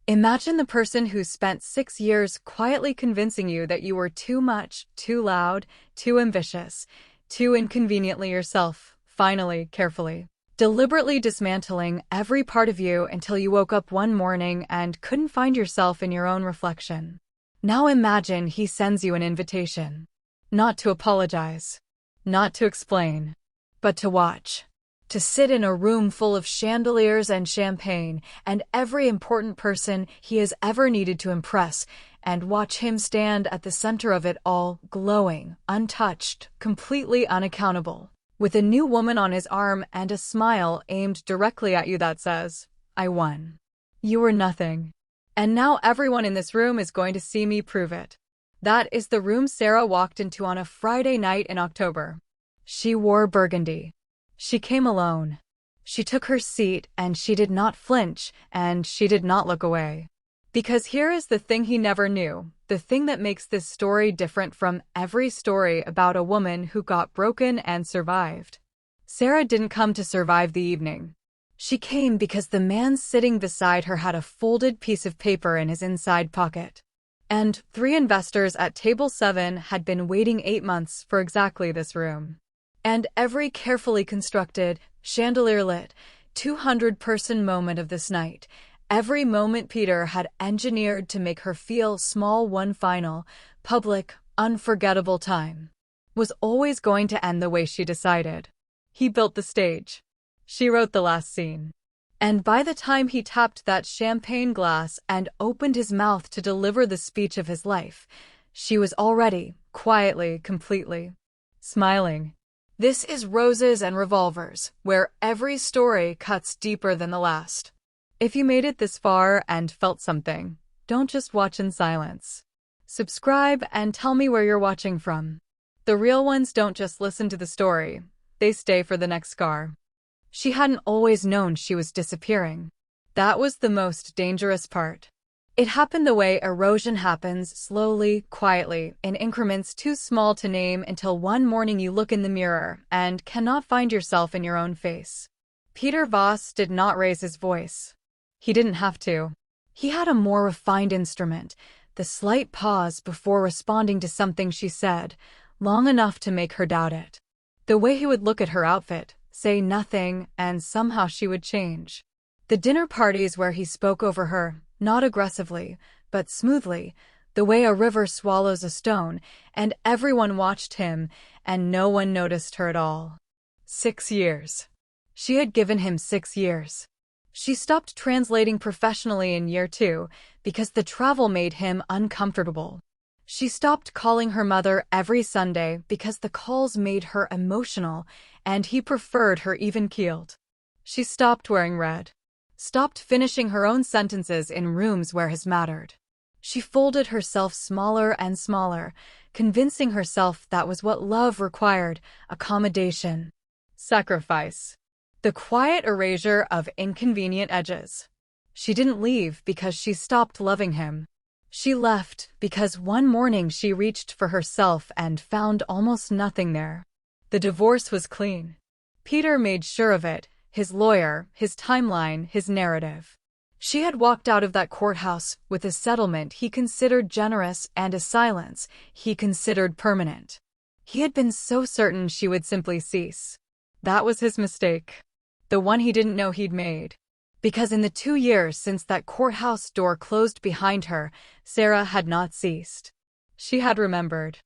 Imagine the person who spent 6 years quietly convincing you that you were too much, too loud, too ambitious, too inconveniently yourself, finally, carefully, deliberately dismantling every part of you until you woke up one morning and couldn't find yourself in your own reflection. Now imagine he sends you an invitation. Not to apologize, not to explain, but to watch. To sit in a room full of chandeliers and champagne and every important person he has ever needed to impress, and watch him stand at the center of it all, glowing, untouched, completely unaccountable, with a new woman on his arm and a smile aimed directly at you that says, "I won. You were nothing. And now everyone in this room is going to see me prove it." That is the room Sarah walked into on a Friday night in October. She wore burgundy. She came alone. She took her seat, and she did not flinch, and she did not look away. Because here is the thing he never knew, the thing that makes this story different from every story about a woman who got broken and survived. Sarah didn't come to survive the evening. She came because the man sitting beside her had a folded piece of paper in his inside pocket. And 3 investors at table 7 had been waiting 8 months for exactly this room. And every carefully constructed, chandelier-lit, 200-person moment of this night, every moment Peter had engineered to make her feel small one final, public, unforgettable time, was always going to end the way she decided. He built the stage. She wrote the last scene. And by the time he tapped that champagne glass and opened his mouth to deliver the speech of his life, she was already, quietly, completely, smiling. This is Roses and Revolvers, where every story cuts deeper than the last. If you made it this far and felt something, don't just watch in silence. Subscribe and tell me where you're watching from. The real ones don't just listen to the story, they stay for the next scar. She hadn't always known she was disappearing. That was the most dangerous part. It happened the way erosion happens, slowly, quietly, in increments too small to name, until one morning you look in the mirror and cannot find yourself in your own face. Peter Voss did not raise his voice. He didn't have to. He had a more refined instrument, the slight pause before responding to something she said, long enough to make her doubt it. The way he would look at her outfit, say nothing, and somehow she would change. The dinner parties where he spoke over her, not aggressively, but smoothly, the way a river swallows a stone, and everyone watched him, and no one noticed her at all. 6 years. She had given him 6 years. She stopped translating professionally in year 2 because the travel made him uncomfortable. She stopped calling her mother every Sunday because the calls made her emotional, and he preferred her even-keeled. She stopped wearing red. Stopped finishing her own sentences in rooms where his mattered. She folded herself smaller and smaller, convincing herself that was what love required: accommodation, sacrifice, the quiet erasure of inconvenient edges. She didn't leave because she stopped loving him. She left because one morning she reached for herself and found almost nothing there. The divorce was clean. Peter made sure of it. His lawyer, his timeline, his narrative. She had walked out of that courthouse with a settlement he considered generous and a silence he considered permanent. He had been so certain she would simply cease. That was his mistake. The one he didn't know he'd made. Because in the 2 years since that courthouse door closed behind her, Sarah had not ceased. She had remembered.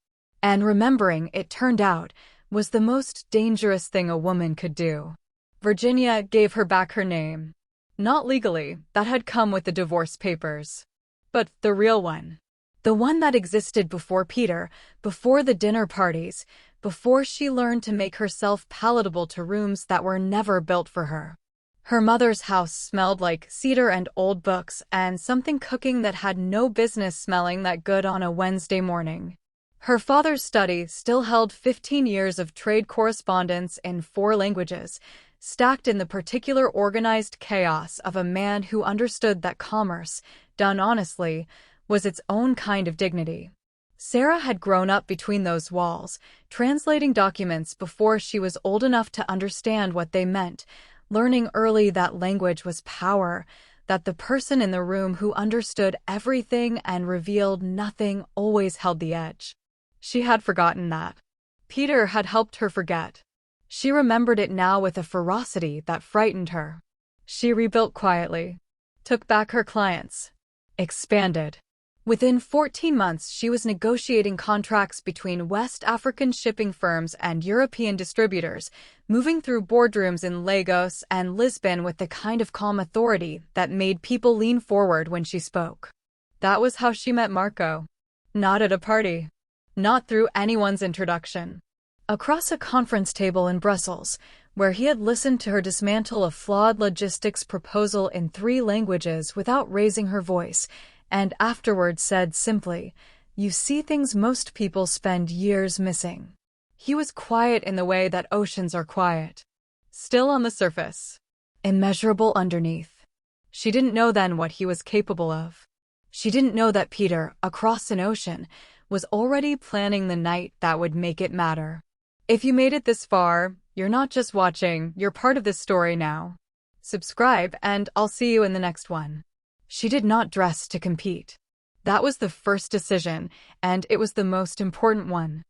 And remembering, it turned out, was the most dangerous thing a woman could do. Virginia gave her back her name. Not legally, that had come with the divorce papers. But the real one. The one that existed before Peter, before the dinner parties, before she learned to make herself palatable to rooms that were never built for her. Her mother's house smelled like cedar and old books and something cooking that had no business smelling that good on a Wednesday morning. Her father's study still held 15 years of trade correspondence in 4 languages, stacked in the particular organized chaos of a man who understood that commerce, done honestly, was its own kind of dignity. Sarah had grown up between those walls, translating documents before she was old enough to understand what they meant, learning early that language was power, that the person in the room who understood everything and revealed nothing always held the edge. She had forgotten that. Peter had helped her forget. She remembered it now with a ferocity that frightened her. She rebuilt quietly, took back her clients, expanded. Within 14 months, she was negotiating contracts between West African shipping firms and European distributors, moving through boardrooms in Lagos and Lisbon with the kind of calm authority that made people lean forward when she spoke. That was how she met Marco. Not at a party. Not through anyone's introduction. Across a conference table in Brussels, where he had listened to her dismantle a flawed logistics proposal in 3 languages without raising her voice, and afterward said simply, "You see things most people spend years missing." He was quiet in the way that oceans are quiet. Still on the surface. Immeasurable underneath. She didn't know then what he was capable of. She didn't know that Peter, across an ocean, was already planning the night that would make it matter. If you made it this far, you're not just watching, you're part of this story now. Subscribe, and I'll see you in the next one. She did not dress to compete. That was the first decision, and it was the most important one.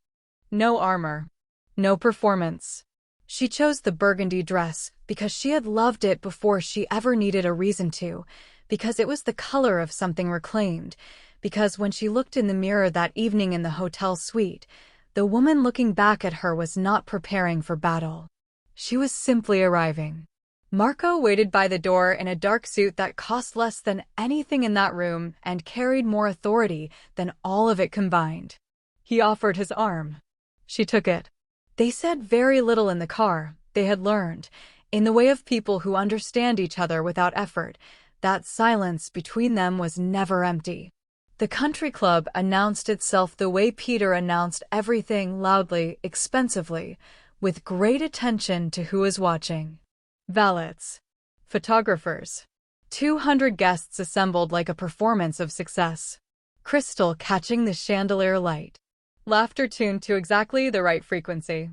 No armor. No performance. She chose the burgundy dress because she had loved it before she ever needed a reason to, because it was the color of something reclaimed, because when she looked in the mirror that evening in the hotel suite, the woman looking back at her was not preparing for battle. She was simply arriving. Marco waited by the door in a dark suit that cost less than anything in that room and carried more authority than all of it combined. He offered his arm. She took it. They said very little in the car. They had learned, in the way of people who understand each other without effort, that silence between them was never empty. The country club announced itself the way Peter announced everything, loudly, expensively, with great attention to who was watching. Valets. Photographers. 200 guests assembled like a performance of success. Crystal catching the chandelier light. Laughter tuned to exactly the right frequency.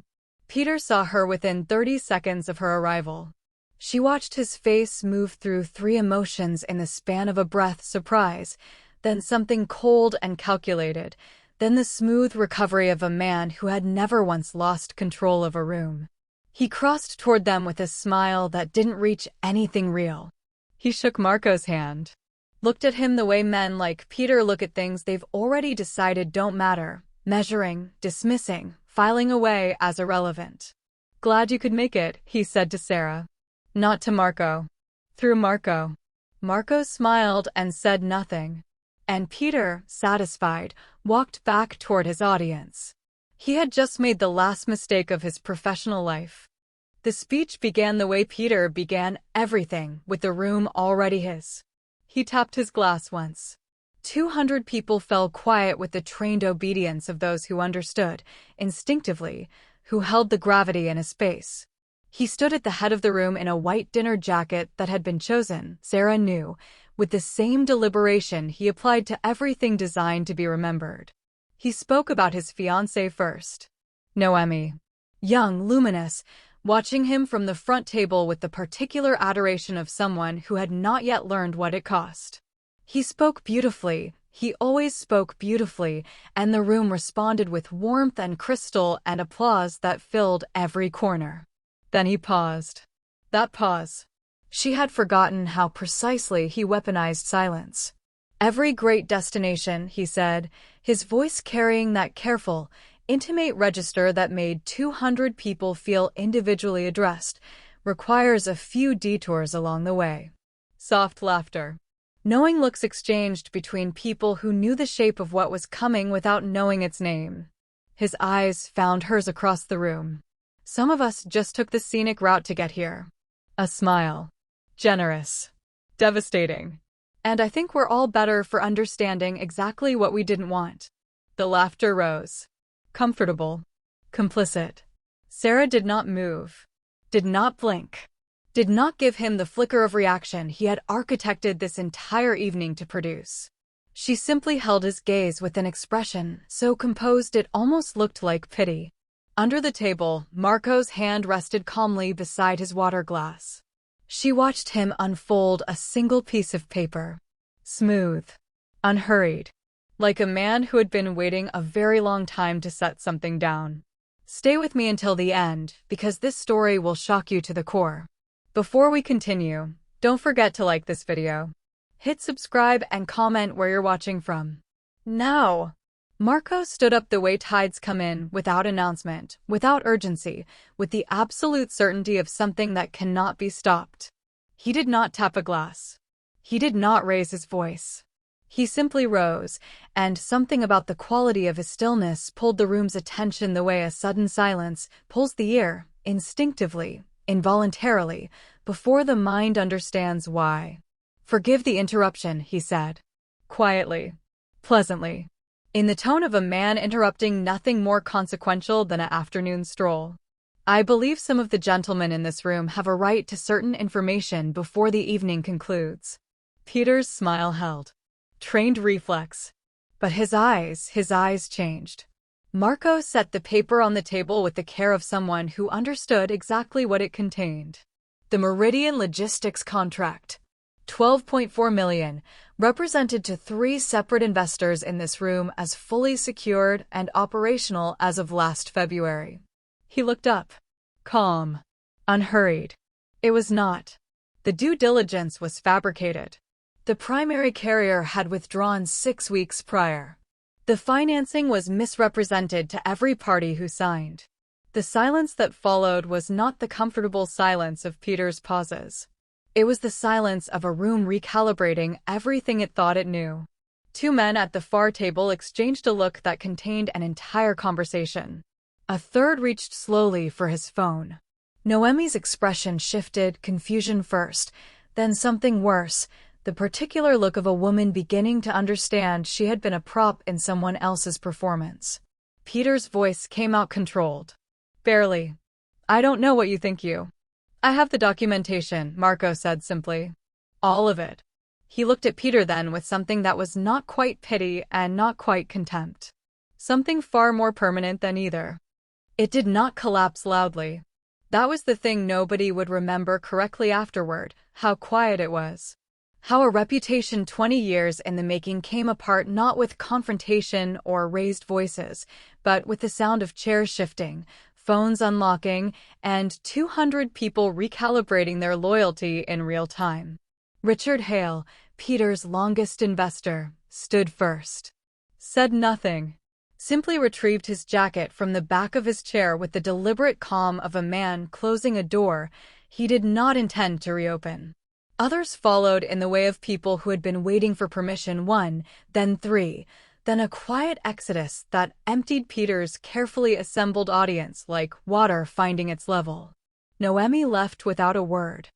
Peter saw her within 30 seconds of her arrival. She watched his face move through 3 emotions in the span of a breath: surprise, then something cold and calculated, then the smooth recovery of a man who had never once lost control of a room. He crossed toward them with a smile that didn't reach anything real. He shook Marco's hand, looked at him the way men like Peter look at things they've already decided don't matter, measuring, dismissing, filing away as irrelevant. "Glad you could make it," he said to Sarah. Not to Marco. Through Marco. Marco smiled and said nothing. And Peter, satisfied, walked back toward his audience. He had just made the last mistake of his professional life. The speech began the way Peter began everything, with the room already his. He tapped his glass once. 200 people fell quiet with the trained obedience of those who understood, instinctively, who held the gravity in a space. He stood at the head of the room in a white dinner jacket that had been chosen, Sarah knew, with the same deliberation he applied to everything designed to be remembered. He spoke about his fiancée first. Noemi. Young, luminous, watching him from the front table with the particular adoration of someone who had not yet learned what it cost. He spoke beautifully. He always spoke beautifully, and the room responded with warmth and crystal and applause that filled every corner. Then he paused. That pause. She had forgotten how precisely he weaponized silence. Every great destination, he said, his voice carrying that careful, intimate register that made 200 people feel individually addressed, requires a few detours along the way. Soft laughter. Knowing looks exchanged between people who knew the shape of what was coming without knowing its name. His eyes found hers across the room. Some of us just took the scenic route to get here. A smile. Generous. Devastating. And I think we're all better for understanding exactly what we didn't want. The laughter rose. Comfortable. Complicit. Sarah did not move. Did not blink. Did not give him the flicker of reaction he had architected this entire evening to produce. She simply held his gaze with an expression so composed it almost looked like pity. Under the table, Marco's hand rested calmly beside his water glass. She watched him unfold a single piece of paper. Smooth. Unhurried. Like a man who had been waiting a very long time to set something down. Stay with me until the end, because this story will shock you to the core. Before we continue, don't forget to like this video. Hit subscribe and comment where you're watching from. Now, Marco stood up the way tides come in, without announcement, without urgency, with the absolute certainty of something that cannot be stopped. He did not tap a glass. He did not raise his voice. He simply rose, and something about the quality of his stillness pulled the room's attention the way a sudden silence pulls the ear, instinctively, involuntarily, before the mind understands why. "Forgive the interruption," he said. Quietly. Pleasantly. In the tone of a man interrupting nothing more consequential than an afternoon stroll. "I believe some of the gentlemen in this room have a right to certain information before the evening concludes." Peter's smile held. Trained reflex. But his eyes changed. Marco set the paper on the table with the care of someone who understood exactly what it contained. The Meridian Logistics contract. 12.4 million, represented to 3 separate investors in this room as fully secured and operational as of last February. He looked up. Calm. Unhurried. It was not. The due diligence was fabricated. The primary carrier had withdrawn 6 weeks prior. The financing was misrepresented to every party who signed. The silence that followed was not the comfortable silence of Peter's pauses. It was the silence of a room recalibrating everything it thought it knew. 2 men at the far table exchanged a look that contained an entire conversation. A third reached slowly for his phone. Noemi's expression shifted, confusion first, then something worse, the particular look of a woman beginning to understand she had been a prop in someone else's performance. Peter's voice came out controlled. "Barely. I don't know what you think you." "I have the documentation," Marco said simply. "All of it." He looked at Peter then with something that was not quite pity and not quite contempt. Something far more permanent than either. It did not collapse loudly. That was the thing nobody would remember correctly afterward, how quiet it was. How a reputation 20 years in the making came apart not with confrontation or raised voices, but with the sound of chairs shifting, phones unlocking, and 200 people recalibrating their loyalty in real time. Richard Hale, Peter's longest investor, stood first. Said nothing. Simply retrieved his jacket from the back of his chair with the deliberate calm of a man closing a door he did not intend to reopen. Others followed in the way of people who had been waiting for permission, 1, then 3, then a quiet exodus that emptied Peter's carefully assembled audience like water finding its level. Noemi left without a word.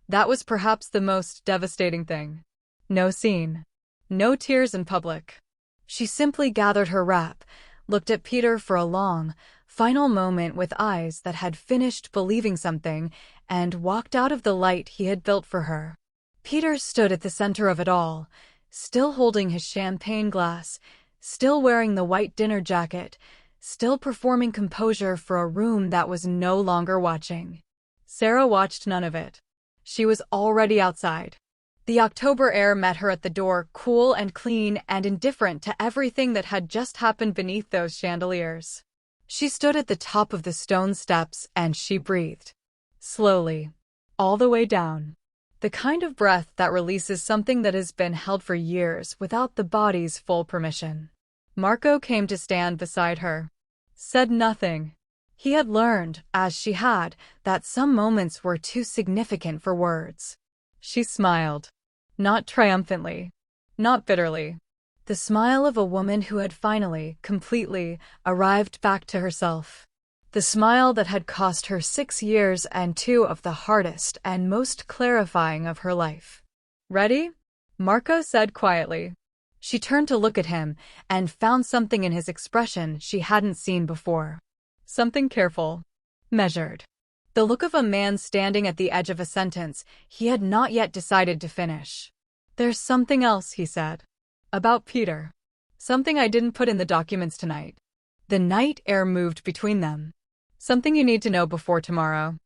That was perhaps the most devastating thing. No scene. No tears in public. She simply gathered her wrap, looked at Peter for a long, final moment with eyes that had finished believing something, and walked out of the light he had built for her. Peter stood at the center of it all, still holding his champagne glass, still wearing the white dinner jacket, still performing composure for a room that was no longer watching. Sarah watched none of it. She was already outside. The October air met her at the door, cool and clean and indifferent to everything that had just happened beneath those chandeliers. She stood at the top of the stone steps and she breathed. Slowly. All the way down. The kind of breath that releases something that has been held for years without the body's full permission. Marco came to stand beside her. Said nothing. He had learned, as she had, that some moments were too significant for words. She smiled. Not triumphantly. Not bitterly. The smile of a woman who had finally, completely, arrived back to herself. The smile that had cost her 6 years and 2 of the hardest and most clarifying of her life. "Ready?" Marco said quietly. She turned to look at him and found something in his expression she hadn't seen before. Something careful. Measured. The look of a man standing at the edge of a sentence he had not yet decided to finish. "There's something else," he said. "About Peter. Something I didn't put in the documents tonight." The night air moved between them. "Something you need to know before tomorrow."